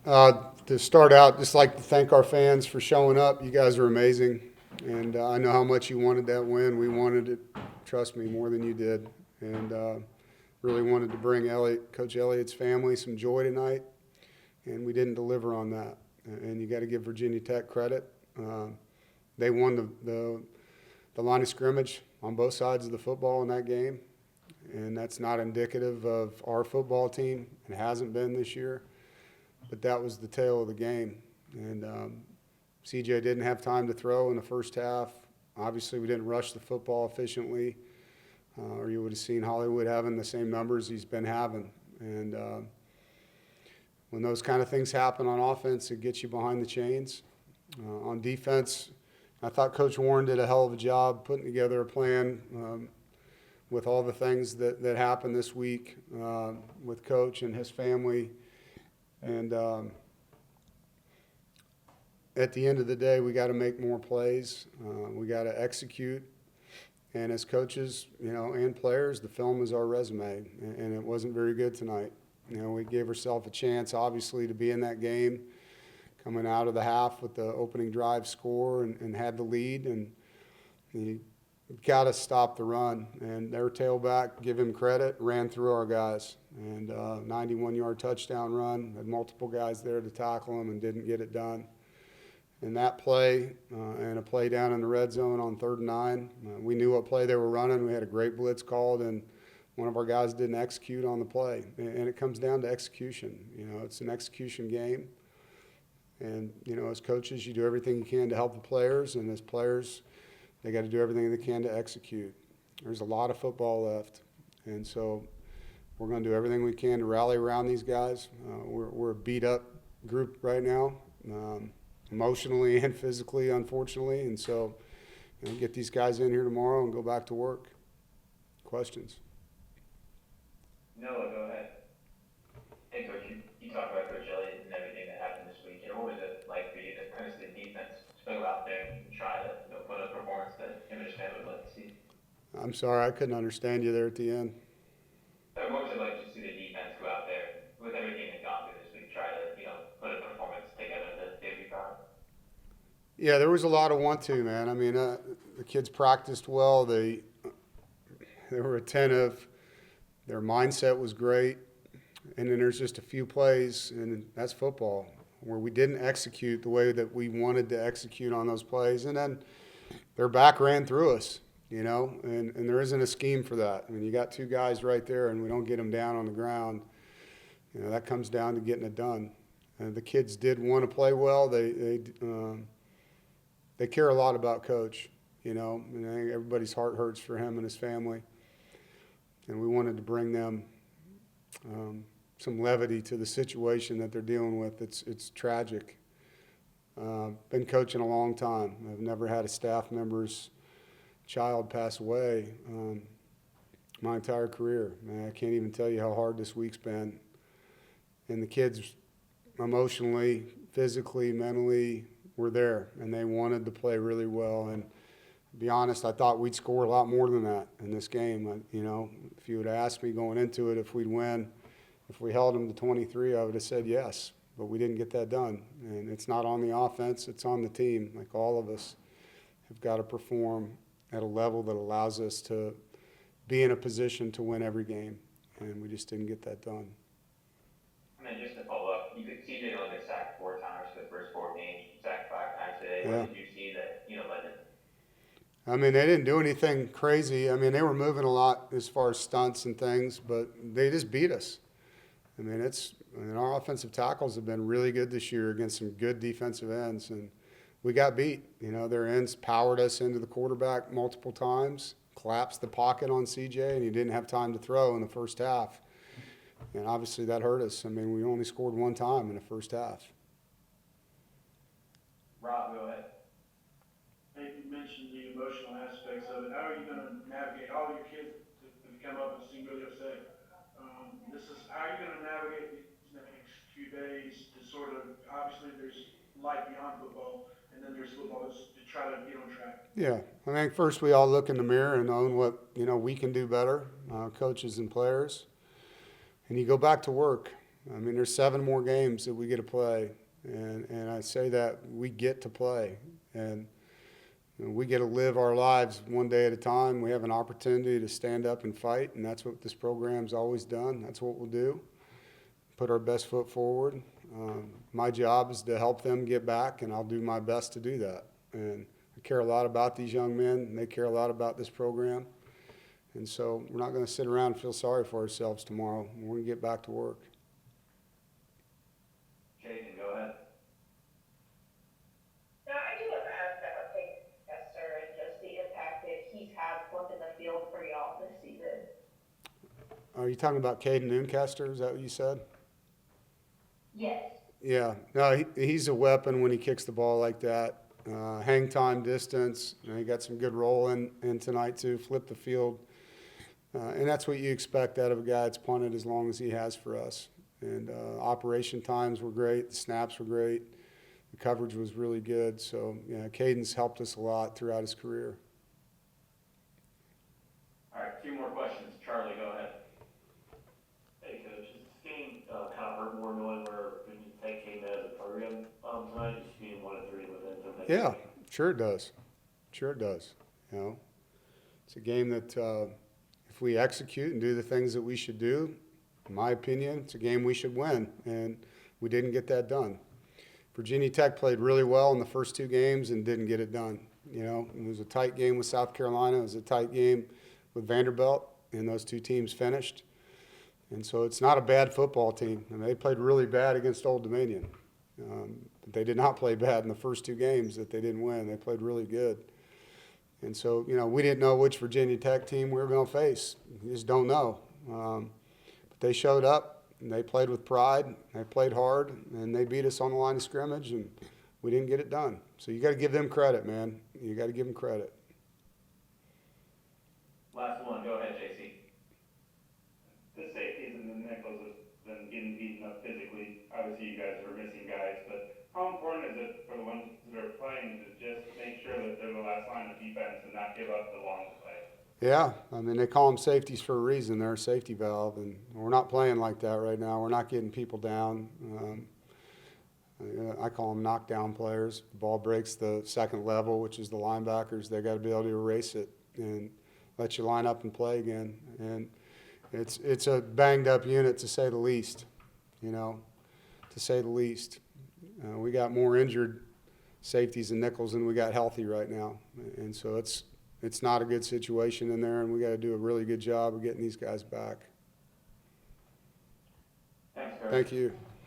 To start out, just like to thank our fans for showing up. You guys are amazing, and I know how much you wanted that win. We wanted it, trust me, more than you did, and really wanted to bring Coach Elliott's family some joy tonight, and we didn't deliver on that. And you got to give Virginia Tech credit. They won the line of scrimmage on both sides of the football in that game, and that's not indicative of our football team. It hasn't been this year. But that was the tale of the game. And CJ didn't have time to throw in the first half. Obviously, we didn't rush the football efficiently, or you would have seen Hollywood having the same numbers he's been having. And when those kind of things happen on offense, it gets you behind the chains. On defense, I thought Coach Warren did a hell of a job putting together a plan with all the things that happened this week with Coach and his family. And at the end of the day, we got to make more plays. We got to execute. And as coaches, and players, the film is our resume. And it wasn't very good tonight. We gave ourselves a chance, obviously, to be in that game, coming out of the half with the opening drive score and had the lead. And you got to stop the run. And their tailback, give him credit, ran through our guys. And 91-yard touchdown run, had multiple guys there to tackle him and didn't get it done. And that play and a play down in the red zone on 3rd and 9, we knew what play they were running. We had a great blitz called, and one of our guys didn't execute on the play. And it comes down to execution. It's an execution game. And, as coaches, you do everything you can to help the players, and as players, they got to do everything they can to execute. There's a lot of football left. And so we're going to do everything we can to rally around these guys. We're a beat-up group right now, emotionally and physically, unfortunately. And so get these guys in here tomorrow and go back to work. Questions? Noah, go ahead. Hey, Coach, you talked about Coach Elliott and everything that happened this week. What was it like for you to kind of see the defense go out there and try to put a performance that him and his family would like to see? I'm sorry, I couldn't understand you there at the end. What was it like to see the defense go out there with everything they've gone through this week, try to put a performance together that they'd be proud of? Yeah, there was a lot of want-to, man. I mean, the kids practiced well. They were attentive. Their mindset was great. And then there's just a few plays, and that's football, where we didn't execute the way that we wanted to execute on those plays. And then their back ran through us, and there isn't a scheme for that. I mean, you got two guys right there, and we don't get them down on the ground. That comes down to getting it done. And the kids did want to play well. They care a lot about Coach, and I think everybody's heart hurts for him and his family. And we wanted to bring them some levity to the situation that they're dealing with. It's tragic. Been coaching a long time. I've never had a staff member's child pass away my entire career. Man, I can't even tell you how hard this week's been. And the kids emotionally, physically, mentally were there, and they wanted to play really well. And to be honest, I thought we'd score a lot more than that in this game. If you would have asked me going into it if we'd win, if we held them to 23, I would have said yes. But we didn't get that done. And it's not on the offense, it's on the team. Like, all of us have got to perform at a level that allows us to be in a position to win every game. And we just didn't get that done. And then just to follow up, CJ only got sacked 4 times for the first 4 games, sacked 5 times today. Yeah. What did you see that led to? I mean, they didn't do anything crazy. I mean, they were moving a lot as far as stunts and things, but they just beat us. I mean, our offensive tackles have been really good this year against some good defensive ends, and we got beat. Their ends powered us into the quarterback multiple times, collapsed the pocket on CJ, and he didn't have time to throw in the first half. And obviously that hurt us. I mean, we only scored 1 time in the first half. Rob, go ahead. Hey, you mentioned the emotional aspects of it. How are you going to navigate all your kids have come up and seem really upset? How are you going to navigate these next few days to sort of, obviously there's life beyond football, and then there's football to try to get on track? Yeah, I think first we all look in the mirror and own what we can do better, coaches and players, and you go back to work. I mean, there's 7 more games that we get to play, and I say that we get to play, and we get to live our lives one day at a time. We have an opportunity to stand up and fight, and that's what this program's always done. That's what we'll do. Put our best foot forward. My job is to help them get back, and I'll do my best to do that. And I care a lot about these young men, and they care a lot about this program. And so we're not going to sit around and feel sorry for ourselves tomorrow. We're going to get back to work. Jason, go ahead. Now, I do want to ask about Caden Kester and just the impact that he's had flipping the field for y'all this season. Are you talking about Caden Noonkester? Is that what you said? Yes. Yeah. No, he's a weapon when he kicks the ball like that. Hang time, distance. He got some good roll in tonight, too. Flip the field. And that's what you expect out of a guy that's punted as long as he has for us. And operation times were great. The snaps were great. The coverage was really good. So, yeah, Caden's helped us a lot throughout his career. All right, 2 more questions. Charlie, go ahead. Hey, Coach. Does this game kind of hurt more knowing where Virginia Tech came as a program tonight, just being 1-3 within some things? Yeah, sure it does. Sure it does. You know, it's a game that if we execute and do the things that we should do, in my opinion, it's a game we should win, and we didn't get that done. Virginia Tech played really well in the first 2 games and didn't get it done. You know, it was a tight game with South Carolina. It was a tight game with Vanderbilt, and those 2 teams finished. And so it's not a bad football team. I mean, they played really bad against Old Dominion. But they did not play bad in the first 2 games that they didn't win. They played really good. And so, you know, we didn't know which Virginia Tech team we were going to face. You just don't know. But they showed up, and they played with pride. They played hard, and they beat us on the line of scrimmage, and we didn't get it done. So you got to give them credit, man. You got to give them credit. Last one. Go ahead, JC. The safeties and the nickels have been getting beaten up physically. Obviously, you guys are missing guys, but how important is it for the ones that are playing to just make sure that they're the last line of defense and not give up the long play? Yeah, I mean, they call them safeties for a reason. They're a safety valve, and we're not playing like that right now. We're not getting people down. I call them knockdown players. The ball breaks the second level, which is the linebackers. They got to be able to erase it and let you line up and play again. And it's a banged up unit, to say the least, you know, to say the least. We got more injured safeties and nickels than we got healthy right now. And so it's not a good situation in there, and we got to do a really good job of getting these guys back. Thanks, Coach. Thank you.